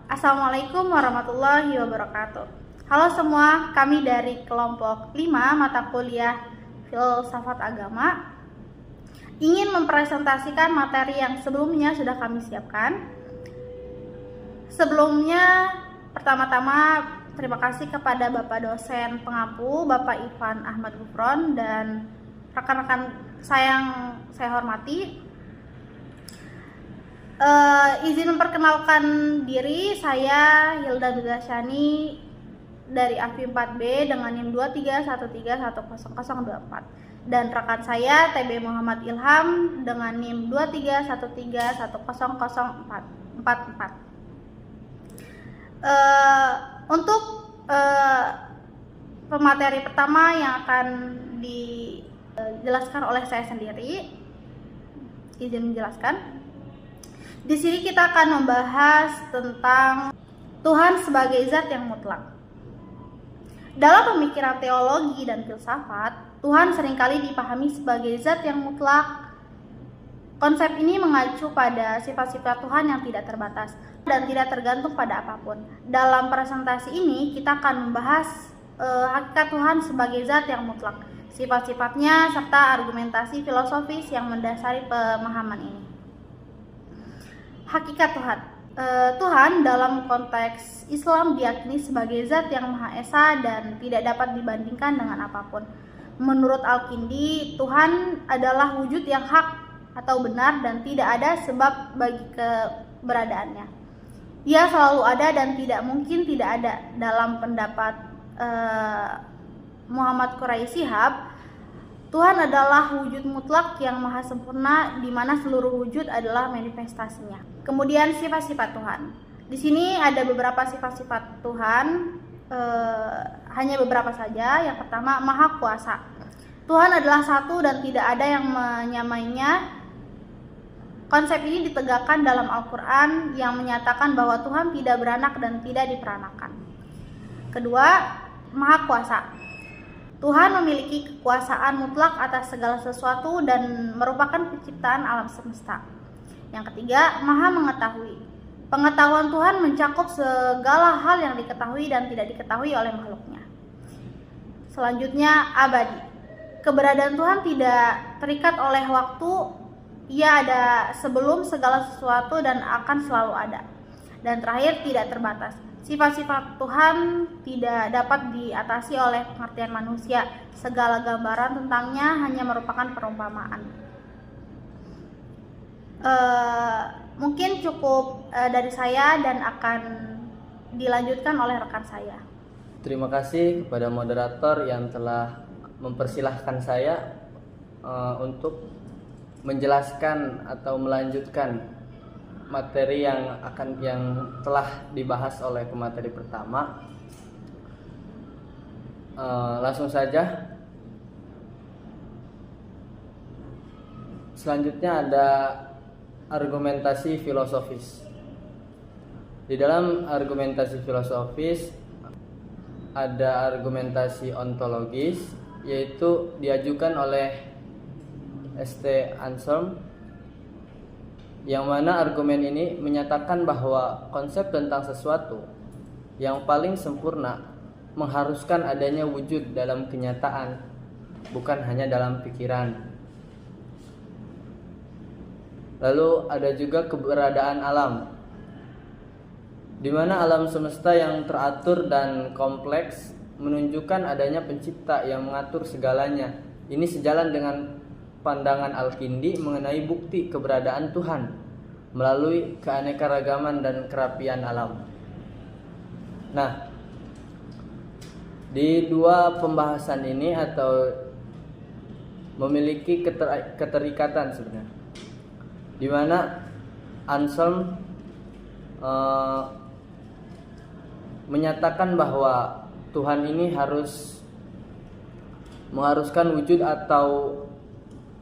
Assalamualaikum warahmatullahi wabarakatuh. Halo semua, kami dari kelompok 5 mata kuliah Filsafat Agama ingin mempresentasikan materi yang sebelumnya sudah kami siapkan. Sebelumnya, pertama-tama terima kasih kepada Bapak dosen pengampu, Bapak Ivan Ahmad Gufron, dan rekan-rekan saya yang saya hormati. Izin memperkenalkan diri, saya Hilda Dudasyani dari AFI 4B dengan NIM 2313100024, dan rekan saya TB Muhammad Ilham dengan NIM 2313100444. Untuk pemateri pertama yang akan dijelaskan oleh saya sendiri, izin menjelaskan. Di sini kita akan membahas tentang Tuhan sebagai zat yang mutlak. Dalam pemikiran teologi dan filsafat, Tuhan seringkali dipahami sebagai zat yang mutlak. Konsep ini mengacu pada sifat-sifat Tuhan yang tidak terbatas dan tidak tergantung pada apapun. Dalam presentasi ini, kita akan membahas hakikat Tuhan sebagai zat yang mutlak, sifat-sifatnya, serta argumentasi filosofis yang mendasari pemahaman ini. Hakikat Tuhan. Tuhan dalam konteks Islam diyakini sebagai zat yang Maha Esa dan tidak dapat dibandingkan dengan apapun. Menurut Al-Kindi, Tuhan adalah wujud yang hak atau benar dan tidak ada sebab bagi keberadaannya. Ia selalu ada dan tidak mungkin tidak ada. Dalam pendapat Muhammad Quraish Shihab, Tuhan adalah wujud mutlak yang maha sempurna, di mana seluruh wujud adalah manifestasinya. Kemudian sifat-sifat Tuhan. Di sini ada beberapa sifat-sifat Tuhan, hanya beberapa saja. Yang pertama, Maha Kuasa. Tuhan adalah satu dan tidak ada yang menyamainya. Konsep ini ditegakkan dalam Al-Quran yang menyatakan bahwa Tuhan tidak beranak dan tidak diperanakan. Kedua, Maha Kuasa. Tuhan memiliki kekuasaan mutlak atas segala sesuatu dan merupakan penciptaan alam semesta. Yang ketiga, Maha Mengetahui. Pengetahuan Tuhan mencakup segala hal yang diketahui dan tidak diketahui oleh makhluknya. Selanjutnya, Abadi. Keberadaan Tuhan tidak terikat oleh waktu. Ia ada sebelum segala sesuatu dan akan selalu ada. Dan terakhir, tidak terbatas. Sifat-sifat Tuhan tidak dapat diatasi oleh pengertian manusia. Segala gambaran tentangnya hanya merupakan perumpamaan. Mungkin cukup dari saya dan akan dilanjutkan oleh rekan saya. Terima kasih kepada moderator yang telah mempersilahkan saya untuk menjelaskan atau melanjutkan materi yang telah dibahas oleh pemateri pertama. Langsung saja. Selanjutnya ada argumentasi filosofis. Di dalam argumentasi filosofis ada argumentasi ontologis, yaitu diajukan oleh St. Anselm, yang mana argumen ini menyatakan bahwa konsep tentang sesuatu yang paling sempurna mengharuskan adanya wujud dalam kenyataan, bukan hanya dalam pikiran. Lalu ada juga keberadaan alam, di mana alam semesta yang teratur dan kompleks menunjukkan adanya pencipta yang mengatur segalanya. Ini sejalan dengan pandangan Al-Kindi mengenai bukti keberadaan Tuhan melalui keanekaragaman dan kerapian alam. Nah, di dua pembahasan ini atau memiliki keterikatan sebenarnya, di mana Anselm menyatakan bahwa Tuhan ini mengharuskan wujud atau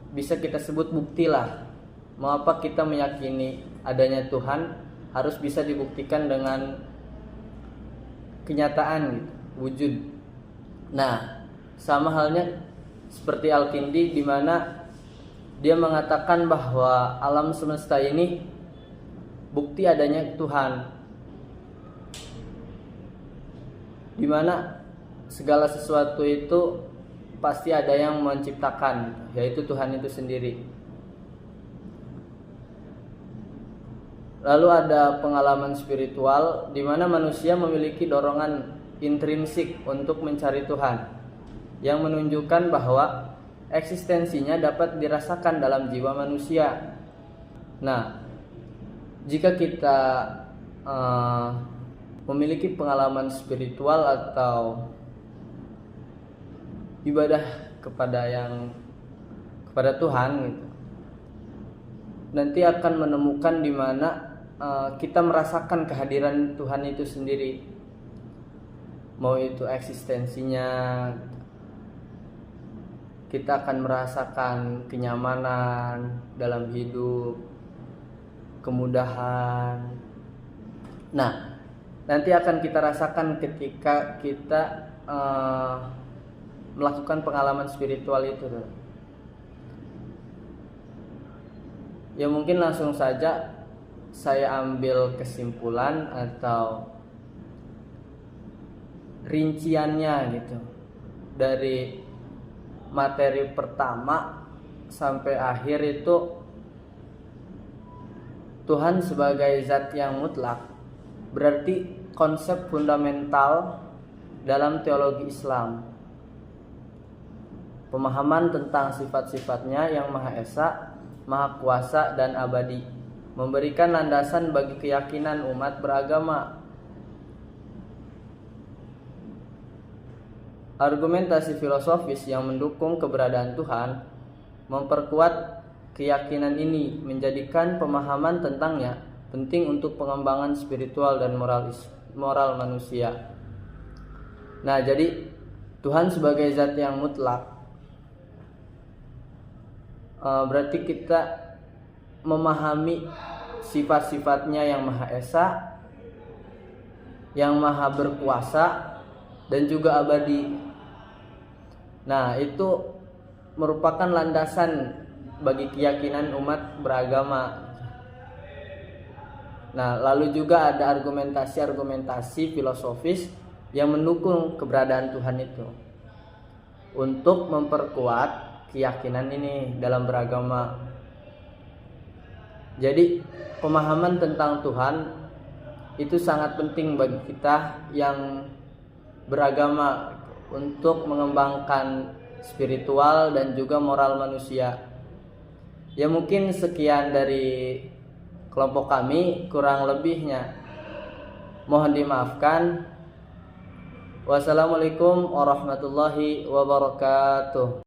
bisa kita sebut bukti lah. Mengapa kita meyakini adanya Tuhan harus bisa dibuktikan dengan kenyataan wujud. Nah, sama halnya seperti Al-Kindi, di mana dia mengatakan bahwa alam semesta ini bukti adanya Tuhan. dimana segala sesuatu itu pasti ada yang menciptakan, yaitu Tuhan itu sendiri. Lalu ada pengalaman spiritual di mana manusia memiliki dorongan intrinsik untuk mencari Tuhan, yang menunjukkan bahwa eksistensinya dapat dirasakan dalam jiwa manusia. Nah, jika kita memiliki pengalaman spiritual atau ibadah kepada Tuhan gitu, nanti akan menemukan di mana kita merasakan kehadiran Tuhan itu sendiri, mau itu eksistensinya. Kita akan merasakan kenyamanan dalam hidup, kemudahan. Nah, nanti akan kita rasakan ketika kita melakukan pengalaman spiritual itu. Ya mungkin langsung saja saya ambil kesimpulan atau rinciannya gitu, dari materi pertama sampai akhir itu Tuhan sebagai zat yang mutlak berarti konsep fundamental dalam teologi Islam. Pemahaman tentang sifat-sifatnya yang Maha Esa, Maha Kuasa dan abadi, memberikan landasan bagi keyakinan umat beragama. Argumentasi filosofis yang mendukung keberadaan Tuhan memperkuat keyakinan ini, menjadikan pemahaman tentangnya penting untuk pengembangan spiritual dan moral manusia. Nah, jadi Tuhan sebagai zat yang mutlak berarti kita memahami sifat-sifatnya yang Maha Esa, yang Maha Berkuasa, dan juga abadi. Nah, itu merupakan landasan bagi keyakinan umat beragama. Nah, lalu juga ada argumentasi filosofis yang mendukung keberadaan Tuhan itu untuk memperkuat keyakinan ini dalam beragama. Jadi, pemahaman tentang Tuhan itu sangat penting bagi kita yang beragama untuk mengembangkan spiritual dan juga moral manusia. Ya mungkin sekian dari kelompok kami, kurang lebihnya mohon dimaafkan. Wassalamualaikum warahmatullahi wabarakatuh.